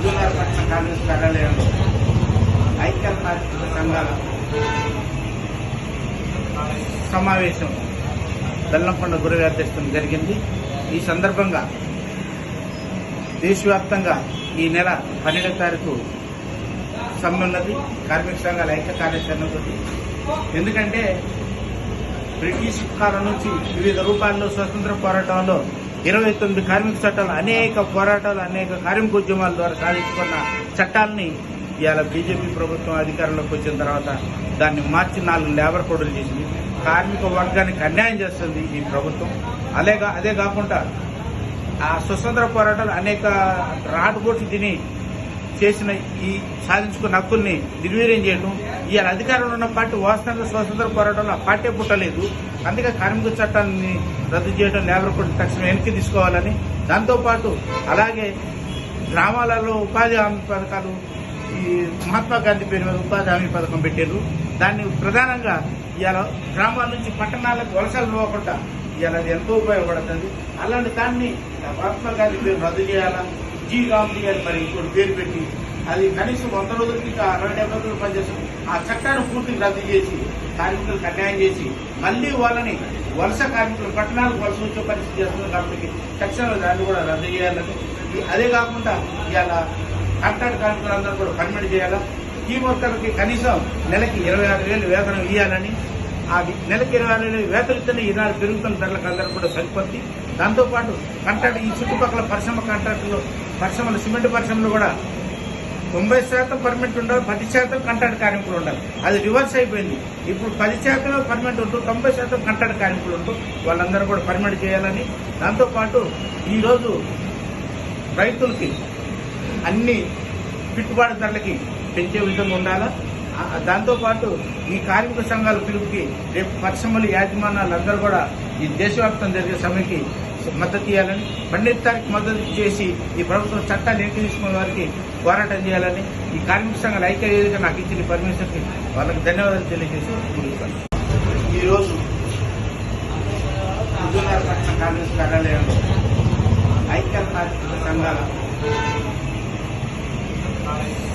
విజయనగర పట్టణ కాంగ్రెస్ కార్యాలయంలో ఐక్య కార్మిక సంఘాల సమావేశం బెల్లంకొండ గురుగారి అధ్యక్షతన జరిగింది. ఈ సందర్భంగా దేశవ్యాప్తంగా ఈ నెల 12వ తారీఖు సమ్మె ఉన్నది కార్మిక సంఘాల ఐక్య కార్యాచరణతో. ఎందుకంటే బ్రిటిష్ కాలం నుంచి వివిధ రూపాల్లో స్వతంత్ర పోరాటంలో 29 కార్మిక చట్టాలు, అనేక పోరాటాలు, అనేక కార్మిక ఉద్యమాల ద్వారా సాధించుకున్న చట్టాలని ఇవాళ బీజేపీ ప్రభుత్వం అధికారంలోకి వచ్చిన తర్వాత దాన్ని మార్చి 4 లేబర్ కోడ్లు చేసింది. కార్మిక వర్గానికి అన్యాయం చేస్తుంది ఈ ప్రభుత్వం. అదే కాకుండా ఆ స్వతంత్ర పోరాటాలు అనేక రాటుబోట్లు తిని చేసిన ఈ సాధించుకున్న హక్కుల్ని నిర్వీర్యం చేయడం, ఇవాళ అధికారంలో ఉన్న పార్టీ వాస్తవంగా స్వతంత్ర పోరాటంలో ఆ పార్టీ పుట్టలేదు. అందుకే కార్మిక చట్టాన్ని రద్దు చేయడం, లేబర్ కోడ్ తక్షణం వెనక్కి తీసుకోవాలని, దాంతోపాటు అలాగే గ్రామాలలో ఉపాధి హామీ పథకాలు, ఈ మహాత్మా గాంధీ పేరు మీద ఉపాధి హామీ పథకం పెట్టారు. దాన్ని ప్రధానంగా ఇవాళ గ్రామాల నుంచి పట్టణాలకు వలసలు పోకుండా ఇవాళ అది ఎంతో ఉపయోగపడుతుంది. అలాంటి దాన్ని మహాత్మా గాంధీ పేరు రద్దు చేయాలా, జీ గాంధీ గారి మరి ఇంకోటి పేరు పెట్టి అది కనీసం 100 రోజులకి 170 రోజులు పనిచేస్తుంది. ఆ చట్టాన్ని పూర్తిగా రద్దు చేసి కార్మికులకు అన్యాయం చేసి మళ్లీ వాళ్ళని వలస కార్మికులు పట్టణాలకు వలస వచ్చే పరిస్థితి చేస్తుంది. కాబట్టి తక్షణం దాన్ని కూడా రద్దు చేయాలని, అదే కాకుండా ఇవాళ కాంట్రాక్ట్ కార్మికులందరూ కూడా పర్మిట్ చేయాలా, ఈ వర్కర్లకి కనీసం నెలకి 26,000 వేతనం ఇవ్వాలని, ఆ నెలకి 26,000 వేతనం ఇస్తేనే ఈనాడు పెరుగుతున్న ధరలకు అందరూ కూడా సరిపోద్ది. దాంతోపాటు కాంట్రాక్ట్ ఈ చుట్టుపక్కల పరిశ్రమ కాంట్రాక్టులు, పరిశ్రమలు, సిమెంట్ పరిశ్రమలు కూడా 90% పర్మిట్ ఉండాలి, 10% కాంట్రాక్ట్ కార్మికులు ఉండాలి. అది రివర్స్ అయిపోయింది. ఇప్పుడు 10% పర్మిట్ ఉంటూ 90% కాంట్రాక్ట్ కార్మికులు ఉంటూ వాళ్ళందరూ కూడా పర్మిట్ చేయాలని, దాంతోపాటు ఈరోజు రైతులకి అన్ని గిట్టుబాటు ధరలకి పెంచే విధంగా ఉండాలా. దాంతోపాటు ఈ కార్మిక సంఘాల పిలుపుకి రేపు పరిశ్రమలు యాజమాన్యాలు అందరూ కూడా ఈ దేశవ్యాప్తం జరిగే సమ్మెకి మద్దతు ఇవ్వాలని, 12వ తారీఖు మద్దతు చేసి ఈ ప్రభుత్వం చట్టాలు ఎన్నిక తీసుకున్న వారికి పోరాటం చేయాలని, ఈ కార్మిక సంఘాల ఐక్య వేదిక నాకు ఇచ్చిన పర్మిషన్కి వాళ్ళకి ధన్యవాదాలు తెలియజేసి ముగిస్తాను. ఈరోజు విజయనగర పట్టణ కాంగ్రెస్ కార్యాలయంలో ఐక్య కార్మిక సంఘాల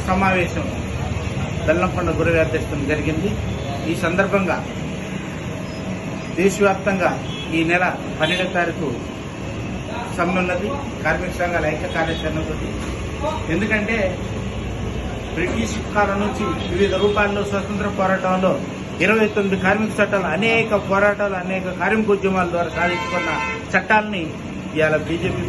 సమావేశం బెల్లంకొండ గురుగారి అధ్యక్షతన జరిగింది. ఈ సందర్భంగా దేశవ్యాప్తంగా ఈ నెల 12వ తారీఖు సమ్మె ఉన్నది కార్మిక సంఘాల ఐక్య కార్యాచరణతో. ఎందుకంటే బ్రిటిష్ కాలం నుంచి వివిధ రూపాల్లో స్వతంత్ర పోరాటంలో 29 కార్మిక చట్టాలు, అనేక పోరాటాలు, అనేక కార్మిక ఉద్యమాల ద్వారా సాధించుకున్న చట్టాలని ఇవాళ బీజేపీ